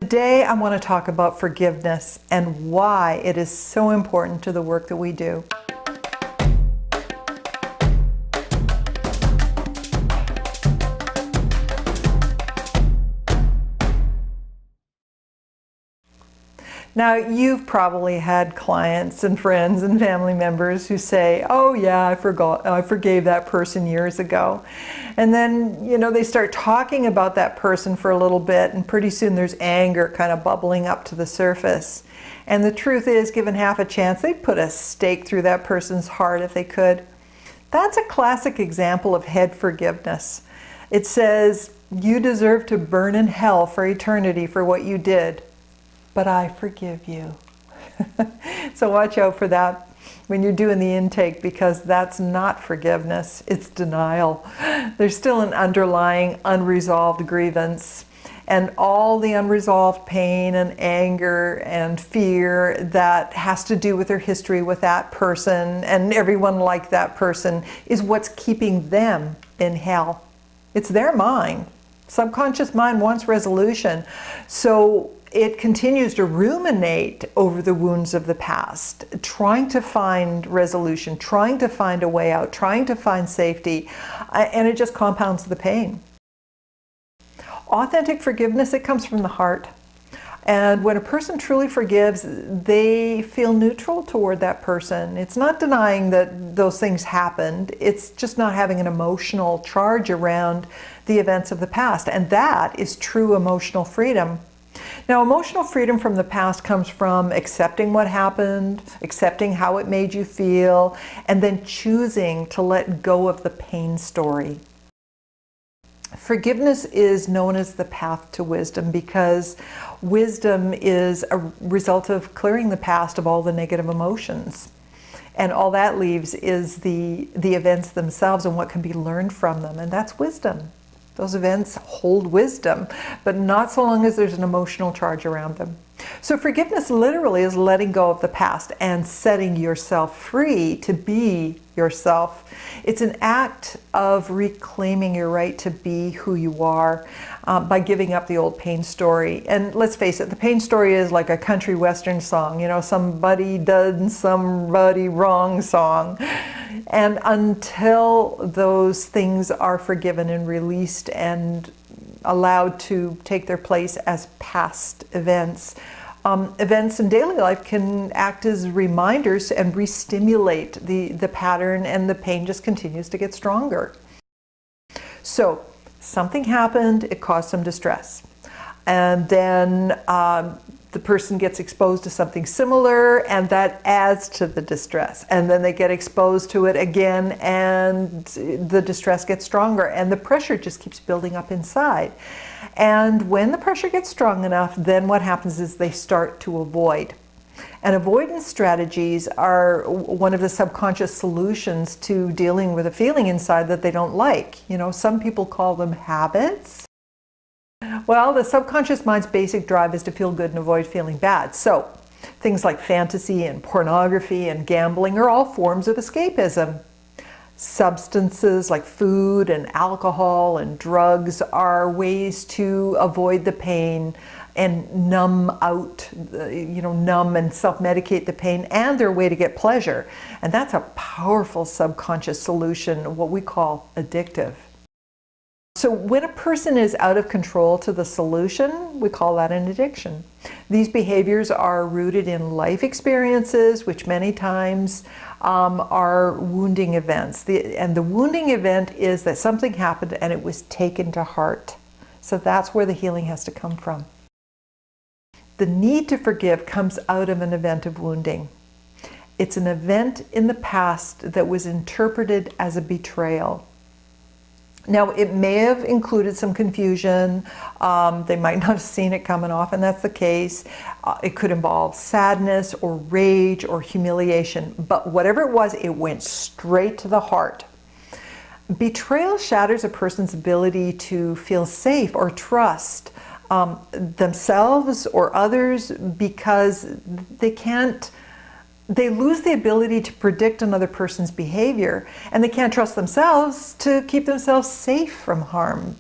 Today I want to talk about forgiveness and why it is so important to the work that we do. Now, you've probably had clients and friends and family members who say, oh yeah, I forgave that person years ago. And then, they start talking about that person for a little bit, and pretty soon there's anger kind of bubbling up to the surface. And the truth is, given half a chance, they'd put a stake through that person's heart if they could. That's a classic example of head forgiveness. It says, you deserve to burn in hell for eternity for what you did, but I forgive you. So watch out for that when you're doing the intake, because that's not forgiveness, it's denial. There's still an underlying unresolved grievance, and all the unresolved pain and anger and fear that has to do with their history with that person and everyone like that person is what's keeping them in hell. It's their mind. Subconscious mind wants resolution. So it continues to ruminate over the wounds of the past, trying to find resolution, trying to find a way out, trying to find safety, and it just compounds the pain. Authentic forgiveness, it comes from the heart. And when a person truly forgives, they feel neutral toward that person. It's not denying that those things happened. It's just not having an emotional charge around the events of the past. And that is true emotional freedom. Now, emotional freedom from the past comes from accepting what happened, accepting how it made you feel, and then choosing to let go of the pain story. Forgiveness is known as the path to wisdom because wisdom is a result of clearing the past of all the negative emotions. And all that leaves is the events themselves and what can be learned from them, and that's wisdom. Those events hold wisdom, but not so long as there's an emotional charge around them. So forgiveness literally is letting go of the past and setting yourself free to be yourself. It's an act of reclaiming your right to be who you are by giving up the old pain story. And let's face it, the pain story is like a country western song, somebody done somebody wrong song. And until those things are forgiven and released and allowed to take their place as past events, events in daily life can act as reminders and re-stimulate the pattern, and the pain just continues to get stronger. So something happened, it caused some distress. And then the person gets exposed to something similar, and that adds to the distress. And then they get exposed to it again, and the distress gets stronger, and the pressure just keeps building up inside. And when the pressure gets strong enough, then what happens is they start to avoid. And avoidance strategies are one of the subconscious solutions to dealing with a feeling inside that they don't like. Some people call them habits. Well, the subconscious mind's basic drive is to feel good and avoid feeling bad. So things like fantasy and pornography and gambling are all forms of escapism. Substances like food and alcohol and drugs are ways to avoid the pain and numb out, numb and self-medicate the pain, and they're a way to get pleasure. And that's a powerful subconscious solution, what we call addictive. So when a person is out of control to the solution, we call that an addiction. These behaviors are rooted in life experiences, which many times are wounding events. And the wounding event is that something happened and it was taken to heart. So that's where the healing has to come from. The need to forgive comes out of an event of wounding. It's an event in the past that was interpreted as a betrayal. Now, it may have included some confusion. They might not have seen it coming, often that's the case. It could involve sadness or rage or humiliation. But whatever it was, it went straight to the heart. Betrayal shatters a person's ability to feel safe or trust themselves or others because they lose the ability to predict another person's behavior, and they can't trust themselves to keep themselves safe from harm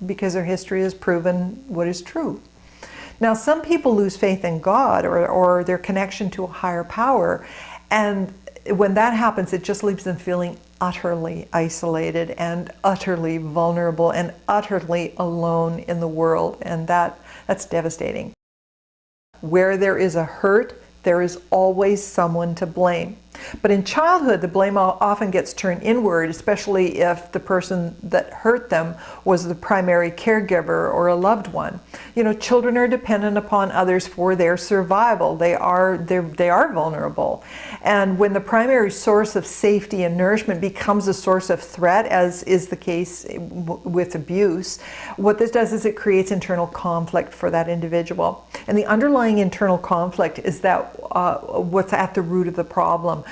because their history has proven what is true. Now, some people lose faith in God or their connection to a higher power, and when that happens, it just leaves them feeling utterly isolated and utterly vulnerable and utterly alone in the world, and that's devastating. Where there is a hurt, there is always someone to blame. But in childhood, the blame often gets turned inward, especially if the person that hurt them was the primary caregiver or a loved one. You know, children are dependent upon others for their survival. They are vulnerable. And when the primary source of safety and nourishment becomes a source of threat, as is the case with abuse, what this does is it creates internal conflict for that individual. And the underlying internal conflict is that what's at the root of the problem.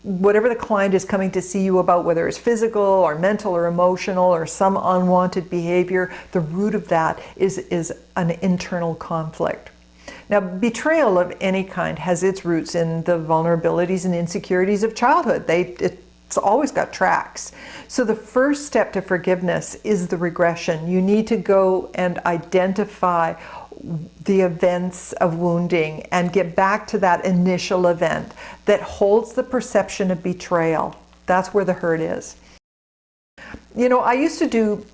Whatever the client is coming to see you about, whether it's physical or mental or emotional or some unwanted behavior, the root of that is an internal conflict. Now, betrayal of any kind has its roots in the vulnerabilities and insecurities of childhood. It's always got tracks. So the first step to forgiveness is the regression. You need to go and identify the events of wounding and get back to that initial event that holds the perception of betrayal. That's where the hurt is. You know, I used to do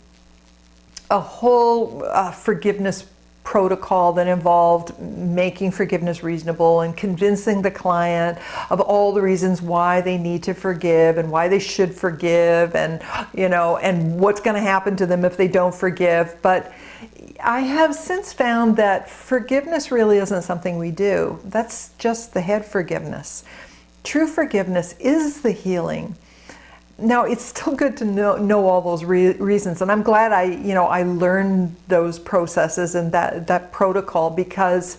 a whole forgiveness protocol that involved making forgiveness reasonable and convincing the client of all the reasons why they need to forgive and why they should forgive, and and what's going to happen to them if they don't forgive. But I have since found that forgiveness really isn't something we do. That's just the head forgiveness. True forgiveness is the healing. Now, it's still good to know all those reasons, and I'm glad I learned those processes and that protocol, because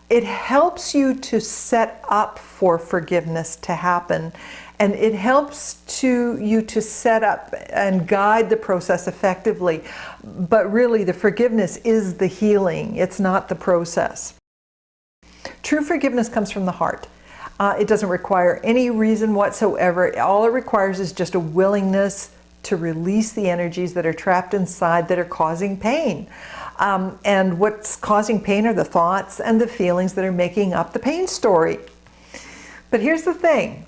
it helps you to set up for forgiveness to happen, and it helps you to set up and guide the process effectively. But really, the forgiveness is the healing. It's not the process. True forgiveness comes from the heart. It doesn't require any reason whatsoever. All it requires is just a willingness to release the energies that are trapped inside that are causing pain. And what's causing pain are the thoughts and the feelings that are making up the pain story. But here's the thing.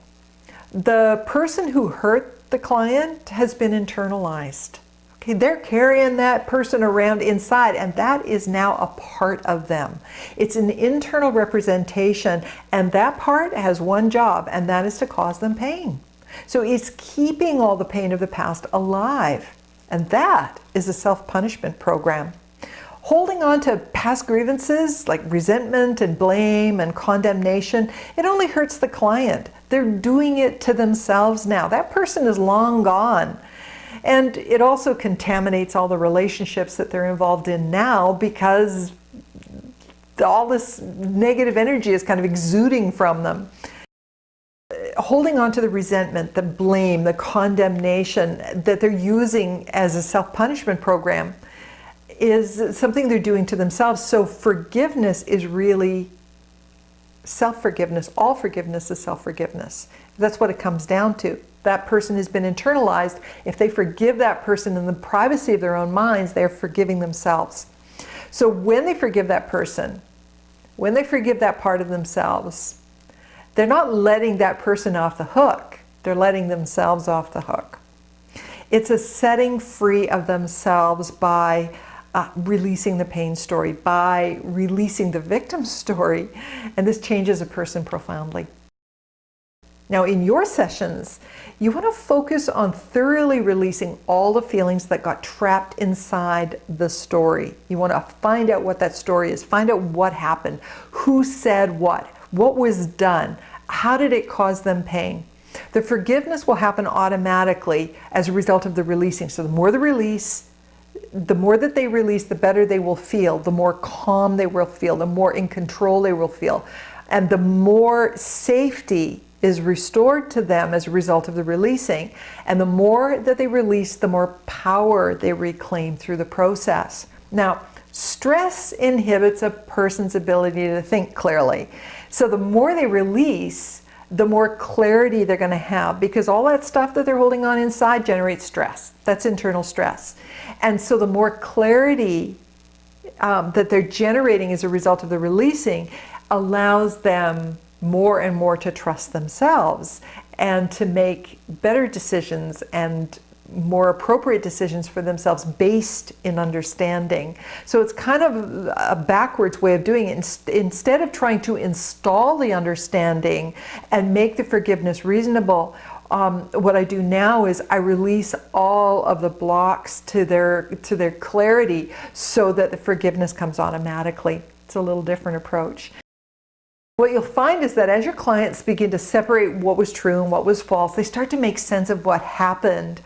The person who hurt the client has been internalized. Okay, they're carrying that person around inside, and that is now a part of them. It's an internal representation, and that part has one job, and that is to cause them pain. So it's keeping all the pain of the past alive, and that is a self-punishment program. Holding on to past grievances like resentment and blame and condemnation, it only hurts the client. They're doing it to themselves now. That person is long gone. And it also contaminates all the relationships that they're involved in now, because all this negative energy is kind of exuding from them. Holding on to the resentment, the blame, the condemnation that they're using as a self-punishment program is something they're doing to themselves. So forgiveness is really self-forgiveness. All forgiveness is self-forgiveness. That's what it comes down to. That person has been internalized. If they forgive that person in the privacy of their own minds, they're forgiving themselves. So when they forgive that person, when they forgive that part of themselves, they're not letting that person off the hook. They're letting themselves off the hook. It's a setting free of themselves by releasing the pain story, by releasing the victim story. And this changes a person profoundly. Now, in your sessions, you want to focus on thoroughly releasing all the feelings that got trapped inside the story. You want to find out what that story is, find out what happened, who said what was done, how did it cause them pain. The forgiveness will happen automatically as a result of the releasing. So the more the release, the more that they release, the better they will feel, the more calm they will feel, the more in control they will feel, and the more safety is restored to them as a result of the releasing. And the more that they release, the more power they reclaim through the process. Now, stress inhibits a person's ability to think clearly. So the more they release, the more clarity they're going to have, because all that stuff that they're holding on inside generates stress. That's internal stress. And so the more clarity that they're generating as a result of the releasing allows them more and more to trust themselves and to make better decisions and more appropriate decisions for themselves based in understanding. So it's kind of a backwards way of doing it. Instead of trying to install the understanding and make the forgiveness reasonable, what I do now is I release all of the blocks to their clarity so that the forgiveness comes automatically. It's a little different approach. What you'll find is that as your clients begin to separate what was true and what was false, they start to make sense of what happened.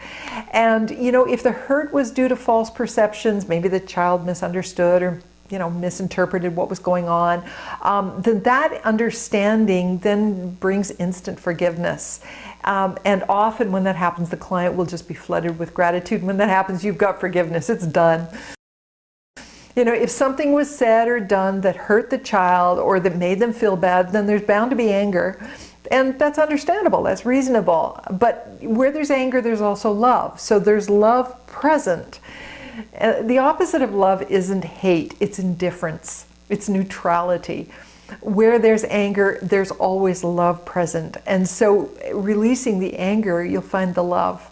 And, if the hurt was due to false perceptions, maybe the child misunderstood or, misinterpreted what was going on, then that understanding then brings instant forgiveness. And often when that happens, the client will just be flooded with gratitude. When that happens, you've got forgiveness. It's done. If something was said or done that hurt the child or that made them feel bad, then there's bound to be anger. And that's understandable, that's reasonable. But where there's anger, there's also love. So there's love present. The opposite of love isn't hate, it's indifference, it's neutrality. Where there's anger, there's always love present. And so releasing the anger, you'll find the love.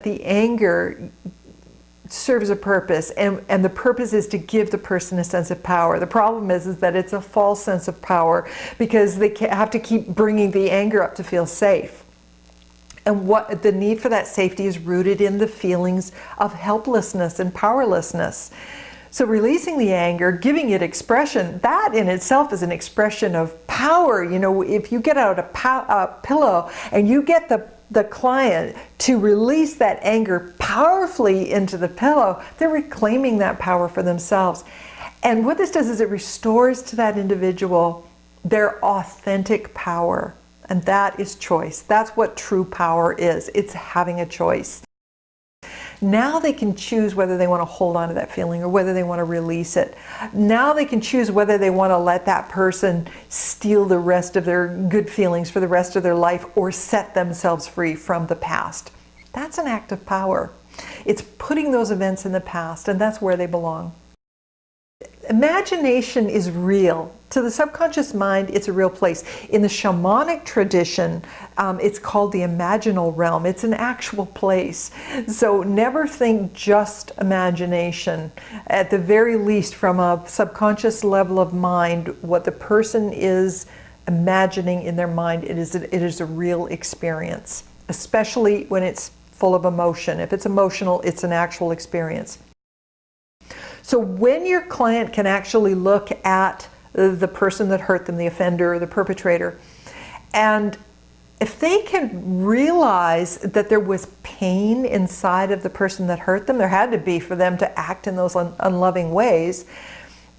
The anger serves a purpose, and the purpose is to give the person a sense of power. The problem is that it's a false sense of power because they have to keep bringing the anger up to feel safe. And what the need for that safety is rooted in the feelings of helplessness and powerlessness. So releasing the anger, giving it expression, that in itself is an expression of power. If you get out a pillow and you get the client to release that anger powerfully into the pillow, they're reclaiming that power for themselves. And what this does is it restores to that individual their authentic power. And that is choice. That's what true power is. It's having a choice. Now they can choose whether they want to hold on to that feeling or whether they want to release it. Now they can choose whether they want to let that person steal the rest of their good feelings for the rest of their life or set themselves free from the past. That's an act of power. It's putting those events in the past, and that's where they belong. Imagination is real. To the subconscious mind, it's a real place. In the shamanic tradition, it's called the imaginal realm. It's an actual place. So never think just imagination. At the very least, from a subconscious level of mind, what the person is imagining in their mind, it is a real experience, especially when it's full of emotion. If it's emotional, it's an actual experience. So when your client can actually look at the person that hurt them, the offender or the perpetrator, and if they can realize that there was pain inside of the person that hurt them, there had to be for them to act in those unloving ways,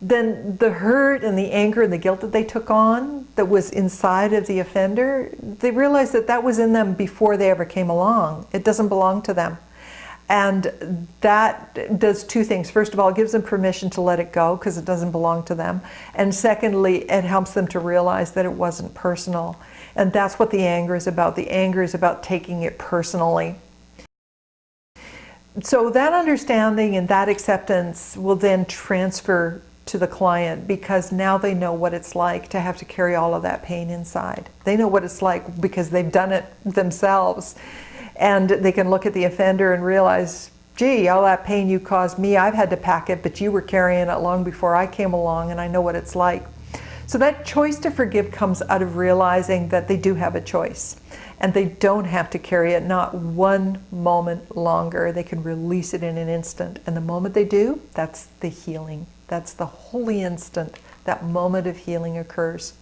then the hurt and the anger and the guilt that they took on that was inside of the offender, they realized that that was in them before they ever came along. It doesn't belong to them. And that does two things. First of all, it gives them permission to let it go because it doesn't belong to them. And secondly, it helps them to realize that it wasn't personal. And that's what the anger is about. The anger is about taking it personally. So that understanding and that acceptance will then transfer to the client because now they know what it's like to have to carry all of that pain inside. They know what it's like because they've done it themselves. And they can look at the offender and realize, gee, all that pain you caused me, I've had to pack it, but you were carrying it long before I came along, and I know what it's like. So that choice to forgive comes out of realizing that they do have a choice. And they don't have to carry it not one moment longer. They can release it in an instant. And the moment they do, that's the healing. That's the holy instant. That moment of healing occurs.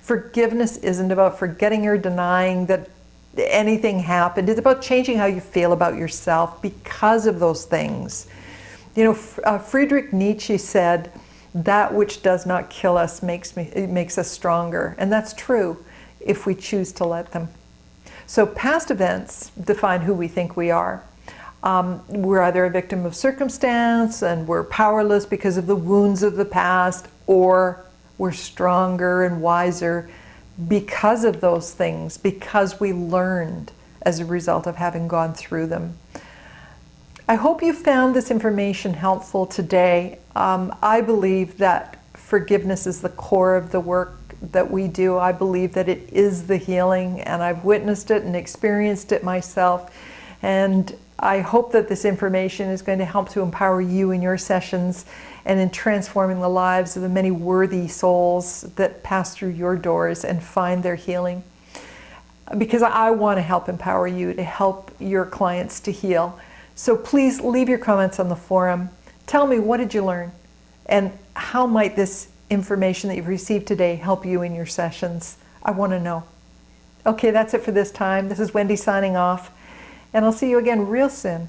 Forgiveness isn't about forgetting or denying that anything happened. It's about changing how you feel about yourself because of those things. Friedrich Nietzsche said, "That which does not kill us makes us stronger." And that's true if we choose to let them. So past events define who we think we are. We're either a victim of circumstance and we're powerless because of the wounds of the past, or we're stronger and wiser because of those things, because we learned as a result of having gone through them. I hope you found this information helpful today. I believe that forgiveness is the core of the work that we do. I believe that it is the healing, and I've witnessed it and experienced it myself. And I hope that this information is going to help to empower you in your sessions and in transforming the lives of the many worthy souls that pass through your doors and find their healing. Because I want to help empower you to help your clients to heal. So please leave your comments on the forum. Tell me, what did you learn? And how might this information that you've received today help you in your sessions? I want to know. Okay, that's it for this time. This is Wendie signing off. And I'll see you again real soon.